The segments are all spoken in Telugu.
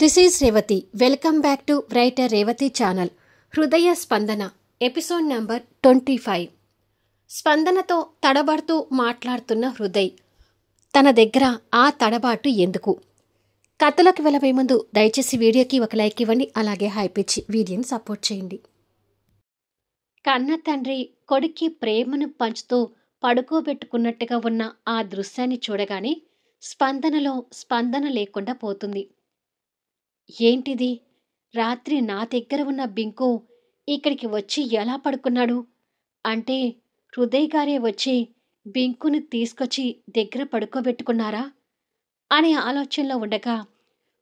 This is Revathi. Welcome back to writer Revathi channel. హృదయ స్పందన ఎపిసోడ్ నంబర్ 25. స్పందనతో తడబడుతూ మాట్లాడుతున్న హృదయ్. తన దగ్గర ఆ తడబాటు ఎందుకు? కథలోకి వెళ్ళబోయే ముందు దయచేసి వీడియోకి ఒక లైక్ ఇవ్వండి. అలాగే హైప్ ఇచ్చి వీడియోని సపోర్ట్ చేయండి. కన్న తండ్రి కొడుక్కి ప్రేమను పంచుతూ పడుకోబెట్టుకున్నట్టుగా ఉన్న ఆ దృశ్యాన్ని చూడగానే స్పందనలో స్పందన లేకుండా పోతుంది. ఏంటిది? రాత్రి నా దగ్గర ఉన్న బింకు ఇక్కడికి వచ్చి ఎలా పడుకున్నాడు? అంటే హృదయ్ గారే వచ్చి బింకుని తీసుకొచ్చి దగ్గర పడుకోబెట్టుకున్నారా అనే ఆలోచనలో ఉండగా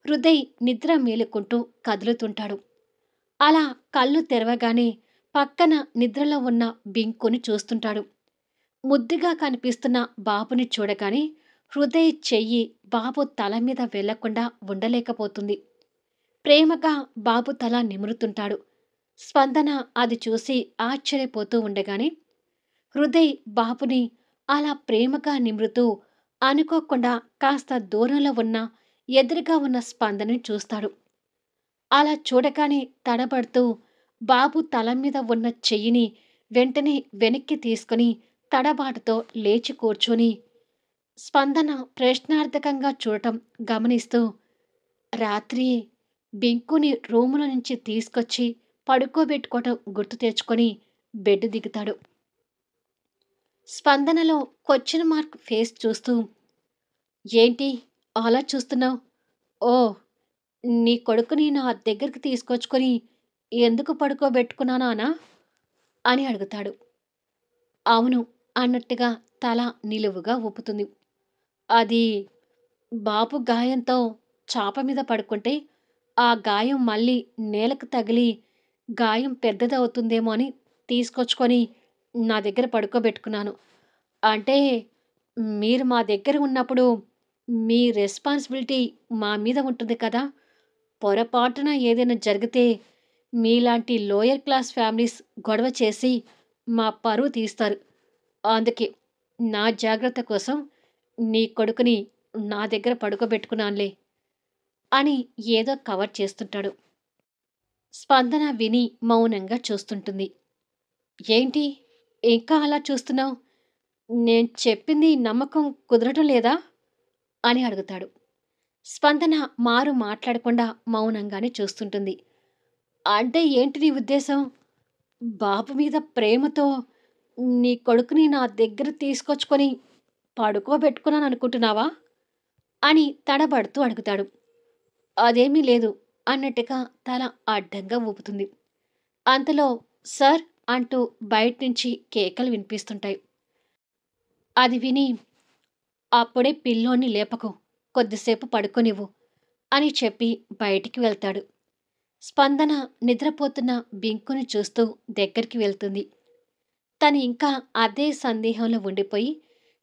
హృదయ్ నిద్ర మేలుకుంటూ కదులుతుంటాడు. అలా కళ్ళు తెరవగానే పక్కన నిద్రలో ఉన్న బింకుని చూస్తుంటాడు. ముద్దుగా కనిపిస్తున్న బాబుని చూడగానే హృదయ్ చెయ్యి బాబు తల మీద వెళ్లకుండా ఉండలేకపోతుంది. ప్రేమగా బాబు తల నిమురుతుంటాడు. స్పందన అది చూసి ఆశ్చర్యపోతూ ఉండగానే హృదయ్ బాబుని అలా ప్రేమగా నిమురుతూ అనుకోకుండా కాస్త దూరంలో ఉన్న ఎదురుగా ఉన్న స్పందనని చూస్తాడు. అలా చూడగానే తడబడుతూ బాబు తల మీద ఉన్న చెయ్యిని వెంటనే వెనక్కి తీసుకుని తడబాటుతో లేచి కూర్చొని స్పందన ప్రశ్నార్థకంగా చూడటం గమనిస్తూ రాత్రి బింకుని రూముల నుంచి తీసుకొచ్చి పడుకోబెట్టుకోవటం గుర్తు తెచ్చుకొని బెడ్ దిగుతాడు. స్పందనలో క్వశ్చన్ మార్క్ ఫేస్ చూస్తూ ఏంటి అలా చూస్తున్నావు? ఓ, నీ కొడుకుని నా దగ్గరికి తీసుకొచ్చుకొని ఎందుకు పడుకోబెట్టుకున్నానా అని అడుగుతాడు. అవును అన్నట్టుగా తల నిలువుగా ఊపుతుంది. అది బాబు గాయంతో చాప మీద పడుకుంటే ఆ గాయం మళ్ళీ నేలకు తగిలి గాయం పెద్దదవుతుందేమో అని తీసుకొచ్చుకొని నా దగ్గర పడుకోబెట్టుకున్నాను. అంటే మీరు మా దగ్గర ఉన్నప్పుడు మీ రెస్పాన్సిబిలిటీ మా మీద ఉంటుంది కదా. పొరపాటున ఏదైనా జరిగితే మీలాంటి లోయర్ క్లాస్ ఫ్యామిలీస్ గొడవ చేసి మా పరువు తీస్తారు. అందుకే నా జాగ్రత్త కోసం నీ కొడుకుని నా దగ్గర పడుకోబెట్టుకున్నానులే అని ఏదో కవర్ చేస్తుంటాడు. స్పందన విని మౌనంగా చూస్తుంటుంది. ఏంటి ఇంకా అలా చూస్తున్నావు? నేను చెప్పింది నమ్మకం కుదరటం లేదా అని అడుగుతాడు. స్పందన మారు మాట్లాడకుండా మౌనంగానే చూస్తుంటుంది. అంటే ఏంటి నీ ఉద్దేశం? బాబు మీద ప్రేమతో నీ కొడుకుని నా దగ్గర తీసుకొచ్చుకొని పడుకోబెట్టుకున్నాను అనుకుంటున్నావా అని తడబడుతూ అడుగుతాడు. అదేమీ లేదు అన్నట్టుగా తల అడ్డంగా ఊపుతుంది. అంతలో సార్ అంటూ బయట నుంచి కేకలు వినిపిస్తుంటాయి. అది విని అప్పుడే పిల్లోని లేపకు, కొద్దిసేపు పడుకోనివ్వు అని చెప్పి బయటికి వెళ్తాడు. స్పందన నిద్రపోతున్న బింకుని చూస్తూ దగ్గరికి వెళ్తుంది. తను ఇంకా అదే సందేహంలో ఉండిపోయి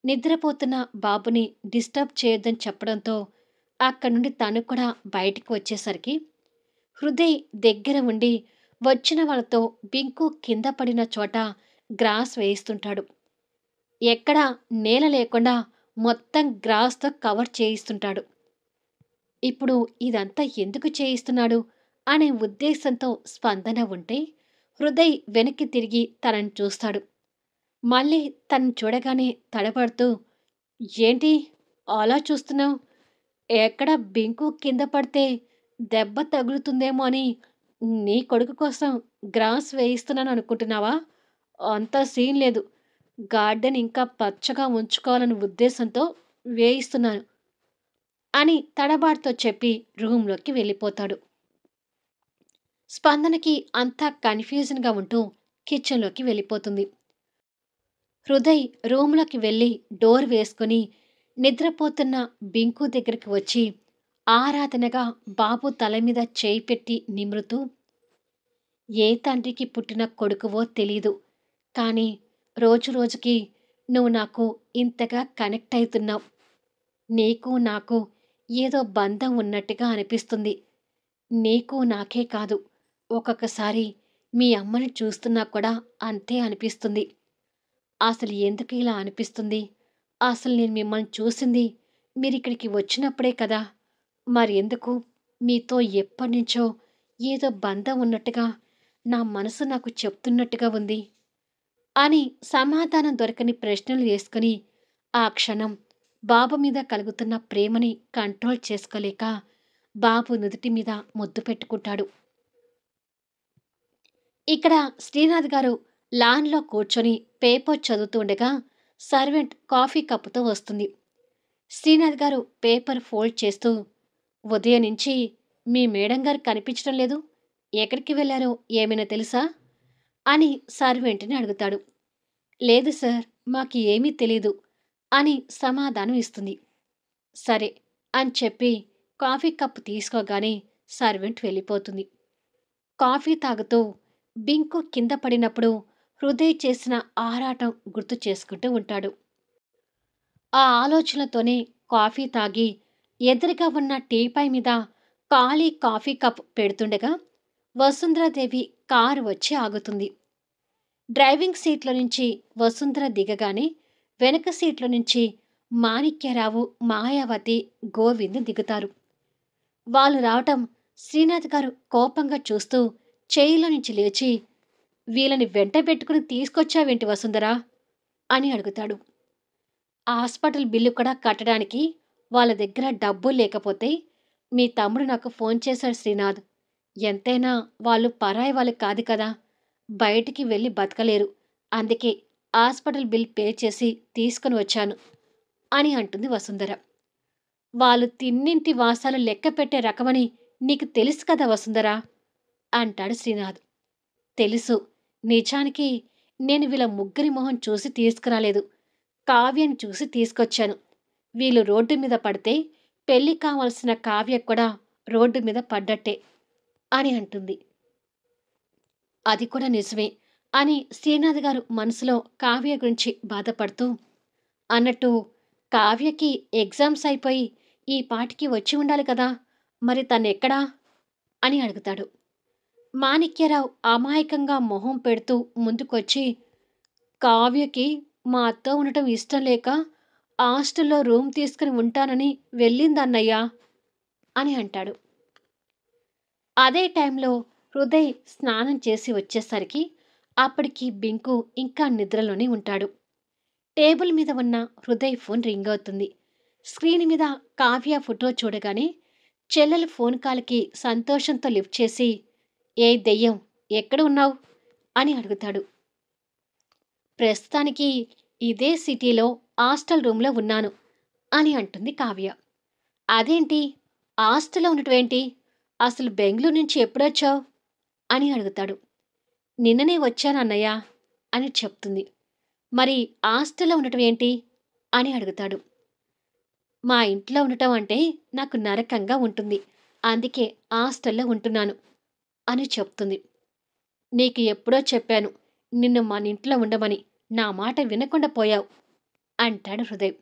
నిద్రపోతున్న బాబుని డిస్టర్బ్ చేయొద్దని చెప్పడంతో అక్కడి నుండి తను కూడా బయటికి వచ్చేసరికి హృదయ్ దగ్గర ఉండి వచ్చిన వాళ్ళతో బింకు కింద పడిన చోట గ్రాస్ వేయిస్తుంటాడు. ఎక్కడా నేల లేకుండా మొత్తం గ్రాస్తో కవర్ చేయిస్తుంటాడు. ఇప్పుడు ఇదంతా ఎందుకు చేయిస్తున్నాడు అనే ఉద్దేశంతో స్పందన ఉంటే హృదయ్ వెనక్కి తిరిగి తనని చూస్తాడు. మళ్ళీ తను చూడగానే తడబడుతూ ఏంటి అలా చూస్తున్నావు? ఎక్కడ బింకు కింద పడితే దెబ్బ తగులుతుందేమో అని నీ కొడుకు కోసం గ్రాస్ వేయిస్తున్నాను అనుకుంటున్నావా? అంత సీన్ లేదు. గార్డెన్ ఇంకా పచ్చగా ఉంచుకోవాలనే ఉద్దేశంతో వేయిస్తున్నాను అని తడబాటుతో చెప్పి రూంలోకి వెళ్ళిపోతాడు. స్పందనకి అంతా కన్ఫ్యూజన్గా ఉంటూ కిచెన్లోకి వెళ్ళిపోతుంది. హృదయ్ రూంలోకి వెళ్ళి డోర్ వేసుకుని నిద్రపోతున్న బింకు దగ్గరికి వచ్చి ఆరాధనగా బాబు తల మీద చేయి పెట్టి నిమురుతూ ఏ తండ్రికి పుట్టిన కొడుకువో తెలీదు, కానీ రోజు రోజుకి నువ్వు నాకు ఇంతగా కనెక్ట్ అవుతున్నావు. నీకు నాకు ఏదో బంధం ఉన్నట్టుగా అనిపిస్తుంది. నీకు నాకే కాదు, ఒక్కొక్కసారి మీ అమ్మని చూస్తున్నా కూడా అంతే అనిపిస్తుంది. అసలు ఎందుకు ఇలా అనిపిస్తుంది? అసలు నేను మిమ్మల్ని చూసింది మీరిక్కడికి వచ్చినప్పుడే కదా. మరి ఎందుకు మీతో ఎప్పటినుంచో ఏదో బంధం ఉన్నట్టుగా నా మనసు నాకు చెప్తున్నట్టుగా ఉంది అని సమాధానం దొరకని ప్రశ్నలు వేసుకుని ఆ క్షణం బాబు మీద కలుగుతున్న ప్రేమని కంట్రోల్ చేసుకోలేక బాబు నుదుటి మీద ముద్దు పెట్టుకుంటాడు. ఇక్కడ శ్రీనాథ్ గారు లాన్‌లో కూర్చొని పేపర్ చదువుతూ ఉండగా సర్వెంట్ కాఫీ కప్పుతో వస్తుంది. శ్రీనాథ్ గారు పేపర్ ఫోల్డ్ చేస్తూ, "ఉదయం నుంచి మీ మేడం గారు కనిపించడం లేదు. ఎక్కడికి వెళ్లారో ఏమైనా తెలుసా?" అని సర్వెంట్‌ని అడుగుతాడు. "లేదు సార్, మాకు ఏమీ తెలీదు" అని సమాధానం ఇస్తుంది. "సరే" అని చెప్పి కాఫీ కప్ తీసుకోగానే సర్వెంట్ వెళ్ళిపోతుంది. కాఫీ తాగుతూ బింకు కింద పడినప్పుడు హృదయ్ చేసిన ఆరాటం గుర్తు చేసుకుంటూ ఉంటాడు. ఆ ఆలోచనతోనే కాఫీ తాగి ఎదురుగా ఉన్న టీపాయ్ మీద ఖాళీ కాఫీ కప్ పెడుతుండగా వసుంధరాదేవి కారు వచ్చి ఆగుతుంది. డ్రైవింగ్ సీట్లో నుంచి వసుంధర దిగగానే వెనక సీట్లో నుంచి మాణిక్యరావు, మాయావతి, గోవింద్ దిగుతారు. వాళ్ళు రావటం శ్రీనాథ్ గారు కోపంగా చూస్తూ చేయిలో నుంచి లేచి, "వీళ్ళని వెంట పెట్టుకుని తీసుకొచ్చావేంటి వసుంధరా?" అని అడుగుతాడు. హాస్పిటల్ బిల్లు కూడా కట్టడానికి వాళ్ళ దగ్గర డబ్బులు లేకపోతే మీ తమ్ముడు నాకు ఫోన్ చేశాడు శ్రీనాథ్. ఎంతైనా వాళ్ళు పరాయి వాళ్ళు కాదు కదా, బయటికి వెళ్ళి బతకలేరు. అందుకే హాస్పిటల్ బిల్ పే చేసి తీసుకుని వచ్చాను అని అంటుంది వసుంధర. వాళ్ళు తిన్నింటి వాసాలు లెక్క పెట్టే రకమని నీకు తెలుసు కదా వసుంధరా అంటాడు శ్రీనాథ్. తెలుసు. నిజానికి నేను వీళ్ళ ముగ్గురి మొహం చూసి తీసుకురాలేదు. కావ్యని చూసి తీసుకొచ్చాను. వీళ్ళు రోడ్డు మీద పడితే పెళ్లి కావాల్సిన కావ్య కూడా రోడ్డు మీద పడ్డట్టే అని అంటుంది. అది కూడా నిజమే అని శ్రీనాథ్ గారు మనసులో కావ్య గురించి బాధపడుతూ, అన్నట్టు కావ్యకి ఎగ్జామ్స్ అయిపోయి ఈ పాటికి వచ్చి ఉండాలి కదా, మరి తనెక్కడా అని అడుగుతాడు. మాణిక్యరావు అమాయకంగా మొహం పెడుతూ ముందుకొచ్చి, కావ్యకి మా అత్త ఉండటం ఇష్టం లేక హాస్టల్లో రూమ్ తీసుకుని ఉంటానని వెళ్ళిందన్నయ్యా అని అంటాడు. అదే టైంలో హృదయ్ స్నానం చేసి వచ్చేసరికి అప్పటికి బింకు ఇంకా నిద్రలోనే ఉంటాడు. టేబుల్ మీద ఉన్న హృదయ్ ఫోన్ రింగ్ అవుతుంది. స్క్రీన్ మీద కావ్య ఫోటో చూడగానే చెల్లెలు ఫోన్ కాల్కి సంతోషంతో లిఫ్ట్ చేసి, "ఏ దెయ్యం, ఎక్కడ ఉన్నావు?" అని అడుగుతాడు. "ప్రస్తుతానికి ఇదే సిటీలో హాస్టల్ రూమ్లో ఉన్నాను" అని అంటుంది కావ్య. "అదేంటి, హాస్టల్లో ఉండటమేంటి? అసలు బెంగళూరు నుంచి ఎప్పుడొచ్చావు?" అని అడుగుతాడు. "నిన్ననే వచ్చానన్నయ్య" అని చెప్తుంది. "మరి హాస్టల్లో ఉండటం ఏంటి?" అని అడుగుతాడు. "మా ఇంట్లో ఉండటం అంటే నాకు నరకంగా ఉంటుంది. అందుకే హాస్టల్లో ఉంటున్నాను" అని చెప్తుంది. "నీకు ఎప్పుడో చెప్పాను నిన్ను మనింట్లో ఉండమని. నా మాట వినకుండా పోయావు" అంటాడు హృదయ్.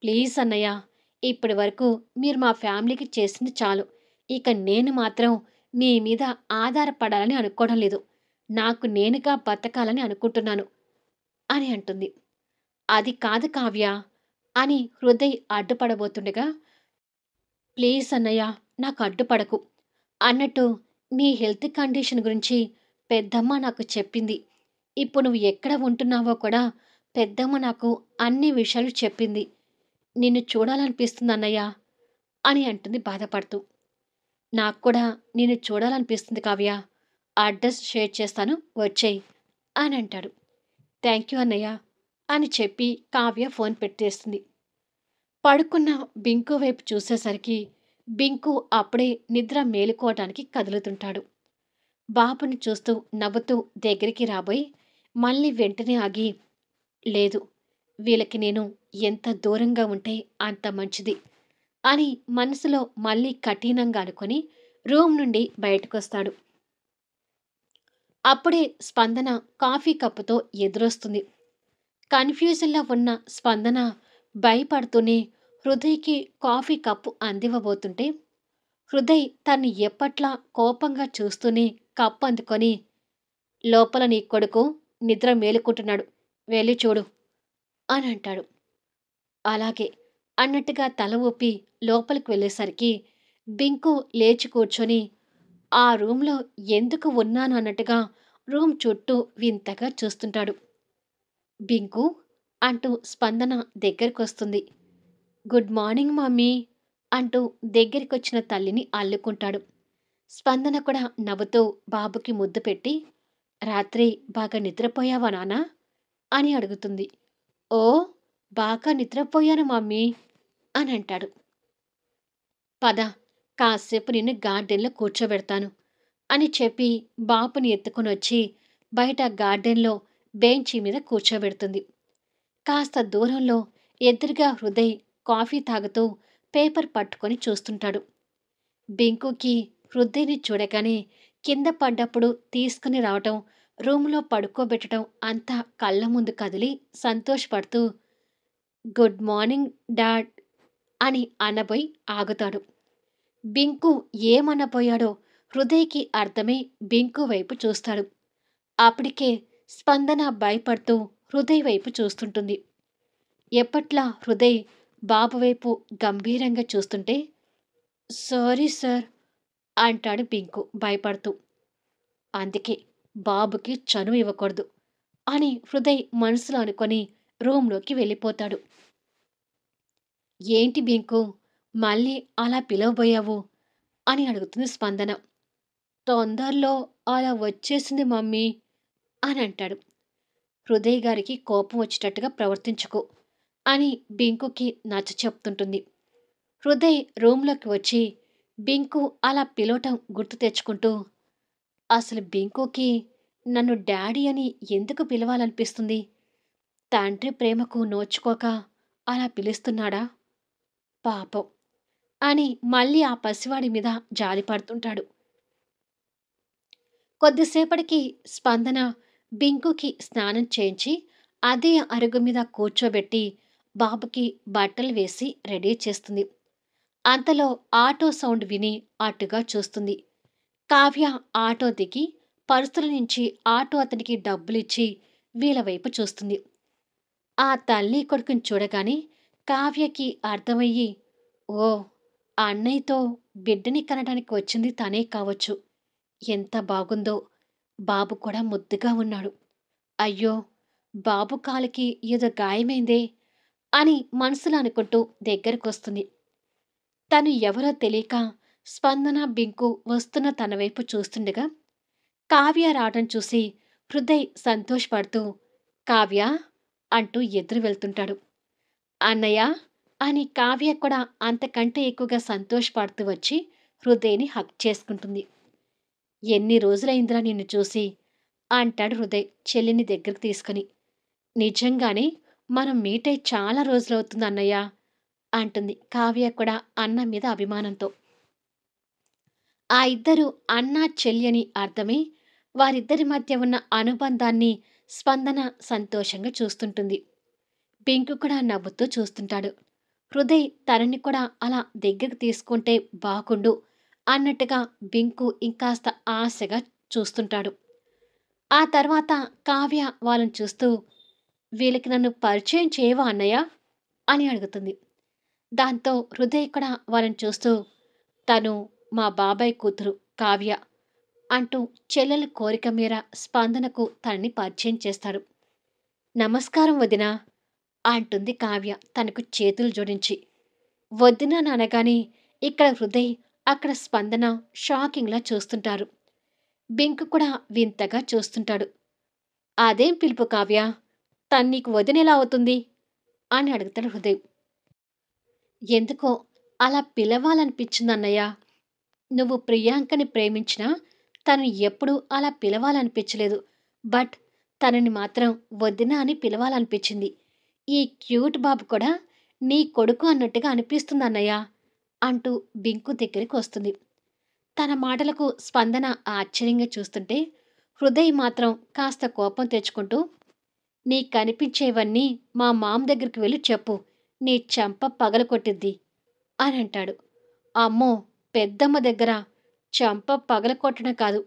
"ప్లీజ్ అన్నయ్య, ఇప్పటి వరకు మీరు మా ఫ్యామిలీకి చేసింది చాలు. ఇక నేను మాత్రం మీ మీద ఆధారపడాలని అనుకోవడం లేదు. నాకు నేనుగా బతకాలని అనుకుంటున్నాను" అని అంటుంది. "అది కాదు కావ్య" అని హృదయ్ అడ్డుపడబోతుండగా, "ప్లీజ్ అన్నయ్య, నాకు అడ్డుపడకు. అన్నట్టు నీ హెల్త్ కండిషన్ గురించి పెద్దమ్మ నాకు చెప్పింది. ఇప్పుడు నువ్వు ఎక్కడ ఉంటున్నావో కూడా పెద్దమ్మ నాకు అన్ని విషయాలు చెప్పింది. నిన్ను చూడాలనిపిస్తుందన్నయ్య" అని అంటుంది బాధపడుతూ. "నాకు కూడా నిన్ను చూడాలనిపిస్తుంది కావ్య. అడ్రస్ షేర్ చేస్తాను, వచ్చేయి" అని అంటాడు. "థ్యాంక్ యూ అన్నయ్య" అని చెప్పి కావ్య ఫోన్ పెట్టేస్తుంది. పడుకున్న బింకు వైపు చూసేసరికి బింకు అప్పుడే నిద్ర మేలుకోవటానికి కదులుతుంటాడు. బాబుని చూస్తూ నవ్వుతూ దగ్గరికి రాబోయి మళ్ళీ వెంటనే ఆగి, "లేదు, వీళ్ళకి నేను ఎంత దూరంగా ఉంటే అంత మంచిది" అని మనసులో మళ్ళీ కఠినంగా అనుకొని రూమ్ నుండి బయటకొస్తాడు. అప్పుడే స్పందన కాఫీ కప్పుతో ఎదురొస్తుంది. కన్ఫ్యూజన్లో ఉన్న స్పందన భయపడుతూనే హృదయ్కి కాఫీ కప్పు అందివ్వబోతుంటే, హృదయ్ తన్ని ఎప్పట్లా కోపంగా చూస్తూనే కప్పు అందుకొని, "లోపల నీ కొడుకు నిద్ర మేలుకుంటున్నాడు, వెళ్ళి చూడు" అని అంటాడు. "అలాగే" అన్నట్టుగా తల ఊపి లోపలికి వెళ్ళేసరికి బింకు లేచి కూర్చొని ఆ రూమ్‌లో ఎందుకు ఉన్నాను అన్నట్టుగా రూమ్ చుట్టూ వింతగా చూస్తుంటాడు. బింకు అంటూ స్పందన దగ్గరకొస్తుంది. గుడ్ మార్నింగ్ మమ్మీ అంటూ దగ్గరికొచ్చిన తల్లిని అల్లుకుంటాడు. స్పందన కూడా నవ్వుతూ బాబుకి ముద్దు పెట్టి, రాత్రి బాగా నిద్రపోయావా నాన్నా అని అడుగుతుంది. ఓ బాగా నిద్రపోయాను మమ్మీ అని అంటాడు. పద కాసేపు నిన్ను గార్డెన్లో కూర్చోబెడతాను అని చెప్పి బాబుని ఎత్తుకునొచ్చి బయట గార్డెన్లో బెంచీ మీద కూర్చోబెడుతుంది. కాస్త దూరంలో ఎదురుగా హృదయ్ కాఫీ తాగుతూ పేపర్ పట్టుకొని చూస్తుంటాడు. బింకుకి హృదయ్‌ని చూడగానే కింద పడ్డప్పుడు తీసుకుని రావటం, రూమ్‌లో పడుకోబెట్టడం అంతా కళ్ళ ముందు కదిలి సంతోషపడుతూ గుడ్ మార్నింగ్ డాడ్ అని అనబోయి ఆగుతాడు. బింకు ఏమనబోయాడో హృదయ్‌కి అర్థమై బింకు వైపు చూస్తాడు. అప్పటికే స్పందన భయపడుతూ హృదయ్ వైపు చూస్తుంటుంది. ఎప్పట్లా హృదయ్ బాబు వైపు గంభీరంగా చూస్తుంటే, సారీ సార్ అంటాడు బింకు భయపడుతూ. అందుకే బాబుకి చనువు ఇవ్వకూడదు అని హృదయ్ మనసులో అనుకొని రూంలోకి వెళ్ళిపోతాడు. ఏంటి బింకు మళ్ళీ అలా పిలవబోయావు అని అడుగుతుంది స్పందన. తొందరలో అలా వచ్చేసింది మమ్మీ అని అంటాడు. హృదయ్ గారికి కోపం వచ్చేటట్టుగా ప్రవర్తించుకో అని బింకుకి నచ్చ చెప్తుంటుంది. హృదయ్ రూంలోకి వచ్చి బింకు అలా పిలవటం గుర్తు తెచ్చుకుంటూ, అసలు బింకుకి నన్ను డాడీ అని ఎందుకు పిలవాలనిపిస్తుంది? తండ్రి ప్రేమకు నోచుకోక అలా పిలుస్తున్నాడా? పాపం అని మళ్ళీ ఆ పసివాడి మీద జాలిపడుతుంటాడు. కొద్దిసేపటికి స్పందన బింకుకి స్నానం చేయించి అదే అరుగు మీద కూర్చోబెట్టి బాబుకి బట్టలు వేసి రెడీ చేస్తుంది. అంతలో ఆటో సౌండ్ విని అటుగా చూస్తుంది. కావ్య ఆటో దిగి పర్సుల నుంచి ఆటో అతనికి డబ్బులిచ్చి వీళ్ళ వైపు చూస్తుంది. ఆ తల్లి కొడుకుని చూడగానే కావ్యకి అర్థమయ్యి, ఓ అన్నయ్యతో బిడ్డని కనడానికి వచ్చింది తనే కావచ్చు. ఎంత బాగుందో! బాబు కూడా ముద్దుగా ఉన్నాడు. అయ్యో బాబు కాలికి ఏదో గాయమైందే అని మనసులో అనుకుంటూ దగ్గరకొస్తుంది. తను ఎవరో తెలియక స్పందన బింకు వస్తున్న తన వైపు చూస్తుండగా కావ్య రావటం చూసి హృదయ్ సంతోషపడుతూ కావ్య అంటూ ఎదురు వెళ్తుంటాడు. అన్నయ్య అని కావ్య కూడా అంతకంటే ఎక్కువగా సంతోషపడుతూ వచ్చి హృదయ్‌ని హగ్ చేసుకుంటుంది. ఎన్ని రోజులైందిరా నిన్ను చూసి అంటాడు హృదయ్ చెల్లిని దగ్గరకు తీసుకుని. నిజంగానే మనం మీట్ అయి చాలా రోజులవుతుంది అన్నయ్య అంటుంది కావ్య కూడా అన్న మీద అభిమానంతో. ఆ ఇద్దరు అన్నా చెల్లి అని అర్థమై వారిద్దరి మధ్య ఉన్న అనుబంధాన్ని స్పందన సంతోషంగా చూస్తుంటుంది. పింకు కూడా నవ్వుతూ చూస్తుంటాడు. హృదయ్ తనని కూడా అలా దగ్గరకు తీసుకుంటే బాగుండు అన్నట్టుగా బింకు ఇంకాస్త ఆశగా చూస్తుంటాడు. ఆ తర్వాత కావ్య వాళ్ళని చూస్తూ వీళ్ళకి నన్ను పరిచయం చేయవా అన్నయ్య అని అడుగుతుంది. దాంతో హృదయ్ కూడా వాళ్ళని చూస్తూ తను మా బాబాయ్ కూతురు కావ్య అంటూ చెల్లెల కోరిక మేర స్పందనకు తనని పరిచయం చేస్తాడు. నమస్కారం వదినా అంటుంది కావ్య తనకు చేతులు జోడించి. వదినా అనగానే ఇక్కడ హృదయ్ అక్కడ స్పందన షాకింగ్లా చూస్తుంటారు. బింకు కూడా వింతగా చూస్తుంటాడు. అదేం పిలుపు కావ్య తను నీకు వదినెలా అవుతుంది అని అడుగుతాడు హృదయ్. ఎందుకో అలా పిలవాలనిపించిందన్నయ్య. నువ్వు ప్రియాంకని ప్రేమించినా తను ఎప్పుడూ అలా పిలవాలనిపించలేదు. బట్ తనని మాత్రం వదిన అని పిలవాలనిపించింది. ఈ క్యూట్ బాబు కూడా నీ కొడుకు అన్నట్టుగా అనిపిస్తుందన్నయ్య అంటూ బింకు దగ్గరికి వస్తుంది. తన మాటలకు స్పందన ఆశ్చర్యంగా చూస్తుంటే హృదయ్ మాత్రం కాస్త కోపం తెచ్చుకుంటూ నీకనిపించేవన్నీ మా మామ దగ్గరికి వెళ్ళి చెప్పు. నీ చెంప పగలకొట్టిద్ది అని అంటాడు. అమ్మో పెద్దమ్మ దగ్గర చెంప పగలకొట్టడం కాదు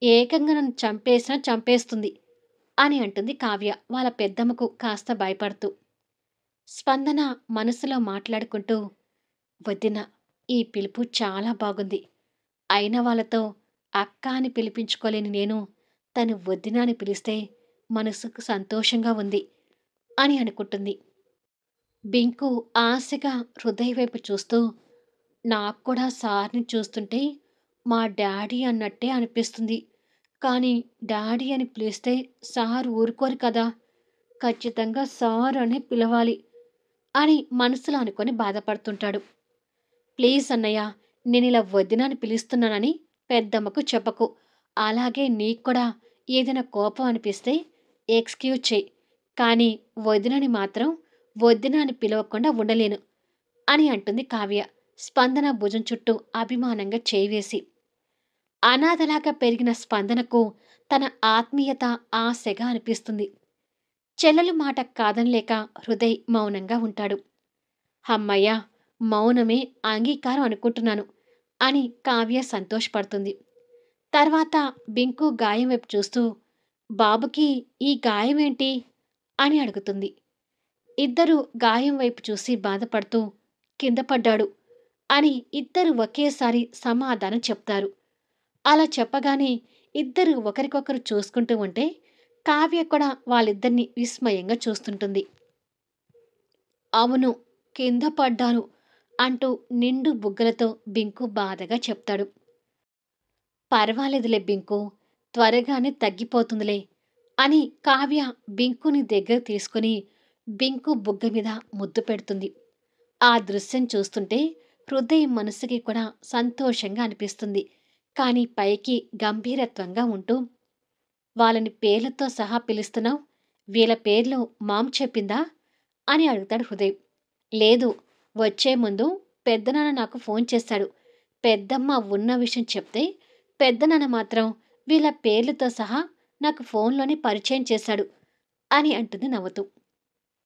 ఏకంగా నన్ను చంపేసినా చంపేస్తుంది అని అంటుంది కావ్య వాళ్ళ పెద్దమ్మకు కాస్త భయపడుతూ. స్పందన మనసులో మాట్లాడుకుంటూ వదిన ఈ పిలుపు చాలా బాగుంది. అయిన వాళ్ళతో అక్క అని పిలిపించుకోలేని నేను తను వదిన అని పిలిస్తే మనసుకు సంతోషంగా ఉంది అని అనుకుంటుంది. బింకు ఆశగా హృదయ్ వైపు చూస్తూ, నాకు కూడా సార్‌ని చూస్తుంటే మా డ్యాడీ అన్నట్టే అనిపిస్తుంది. కానీ డ్యాడీ అని పిలిస్తే సార్ ఊరుకోరు కదా! ఖచ్చితంగా సార్ అనే పిలవాలి అని మనసులో అనుకొని బాధపడుతుంటాడు. ప్లీజ్ అన్నయ్య, నేనిలా వదిన అని పిలుస్తున్నానని పెద్దమ్మకు చెప్పకు. అలాగే నీకు కూడా ఏదైనా కోపం అనిపిస్తే ఎక్స్‌క్యూజ్ చెయి. కానీ వదినని మాత్రం వదిన అని పిలవకుండా ఉండలేను అని అంటుంది కావ్య. స్పందన భుజం చుట్టూ అభిమానంగా చేయి వేసి. అనాథలాగా పెరిగిన స్పందనకు తన ఆత్మీయత ఆశగా అనిపిస్తుంది. చెల్లెలు మాట కాదనలేక హృదయ్ మౌనంగా ఉంటాడు. హమ్మయ్య! మౌనమే అంగీకారం అనుకుంటున్నాను అని కావ్య సంతోషపడుతుంది. తర్వాత బింకు గాయం వైపు చూస్తూ, బాబుకి ఈ గాయమేంటి అని అడుగుతుంది. ఇద్దరూ గాయం వైపు చూసి బాధపడుతూ, కింద పడ్డాడు అని ఇద్దరు ఒకేసారి సమాధానం చెప్తారు. అలా చెప్పగానే ఇద్దరు ఒకరికొకరు చూసుకుంటూ ఉంటే కావ్య కూడా వాళ్ళిద్దరిని విస్మయంగా చూస్తుంటుంది. అవును, కింద పడ్డాను అంటూ నిండు బుగ్గలతో బింకు బాధగా చెప్తాడు. పర్వాలేదులే బింకు, త్వరగానే తగ్గిపోతుందిలే అని కావ్య బింకుని దగ్గర తీసుకుని బింకు బుగ్గ మీద ముద్దు పెడుతుంది. ఆ దృశ్యం చూస్తుంటే హృదయం మనసుకి కూడా సంతోషంగా అనిపిస్తుంది. కానీ పైకి గంభీరత్వంగా ఉంటూ, వాళ్ళని పేర్లతో సహా పిలుస్తున్నావు, వీళ్ళ పేర్లు మామ్ చెప్పిందా అని అడుగుతాడు హృదయ్. లేదు, వచ్చే ముందు పెద్దనాన్న నాకు ఫోన్ చేశాడు. పెద్దమ్మ ఉన్న విషయం చెప్తే పెద్దనాన్న మాత్రం వీళ్ళ పేర్లతో సహా నాకు ఫోన్లోనే పరిచయం చేశాడు అని అంటుంది నవ్వుతూ.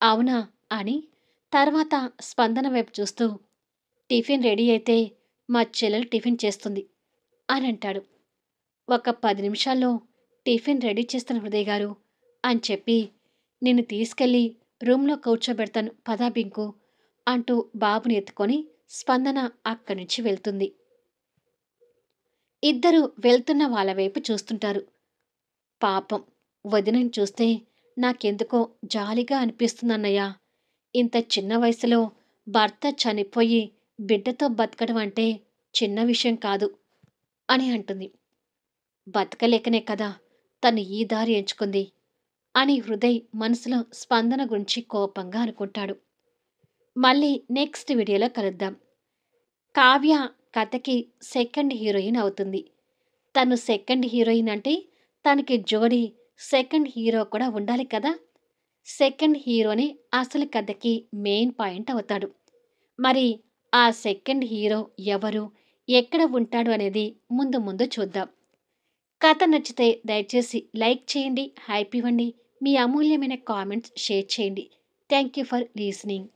అవునా అని తర్వాత స్పందన వైపు చూస్తూ, టిఫిన్ రెడీ అయితే మా చెల్లెలు టిఫిన్ చేస్తుంది అని అంటాడు. ఒక 10 నిమిషాల్లో టిఫిన్ రెడీ చేస్తాను హృదయ్ గారు అని చెప్పి, నిన్ను తీసుకెళ్ళి రూమ్లో కూర్చోబెడతాను పదా బింకు అంటూ బాబుని ఎత్తుకొని స్పందన అక్కడి నుంచి వెళ్తుంది. ఇద్దరు వెళ్తున్న వాళ్ళ వైపు చూస్తుంటారు. పాపం, వదినని చూస్తే నాకెందుకో జాలిగా అనిపిస్తుందన్నయ్య. ఇంత చిన్న వయసులో భర్త చనిపోయి బిడ్డతో బతకడం అంటే చిన్న విషయం కాదు అని అంటుంది. బతకలేకనే కదా తను ఈ దారి ఎంచుకుంది అని హృదయ్ మనసులో స్పందన గురించి కోపంగా అనుకుంటాడు. మళ్ళీ నెక్స్ట్ వీడియోలో కలుద్దాం. కావ్య కథకి సెకండ్ హీరోయిన్ అవుతుంది. తను సెకండ్ హీరోయిన్ అంటే తనకి జోడీ సెకండ్ హీరో కూడా ఉండాలి కదా! సెకండ్ హీరోనే అసలు కథకి మెయిన్ పాయింట్ అవుతాడు. మరి ఆ సెకండ్ హీరో ఎవరు? ఎక్కడ ఉంటాడు అనేది ముందు ముందు చూద్దాం. కథ నచ్చితే దయచేసి లైక్ చేయండి, హైప్ ఇవ్వండి. మీ అమూల్యమైన కామెంట్స్ షేర్ చేయండి. Thank you for listening.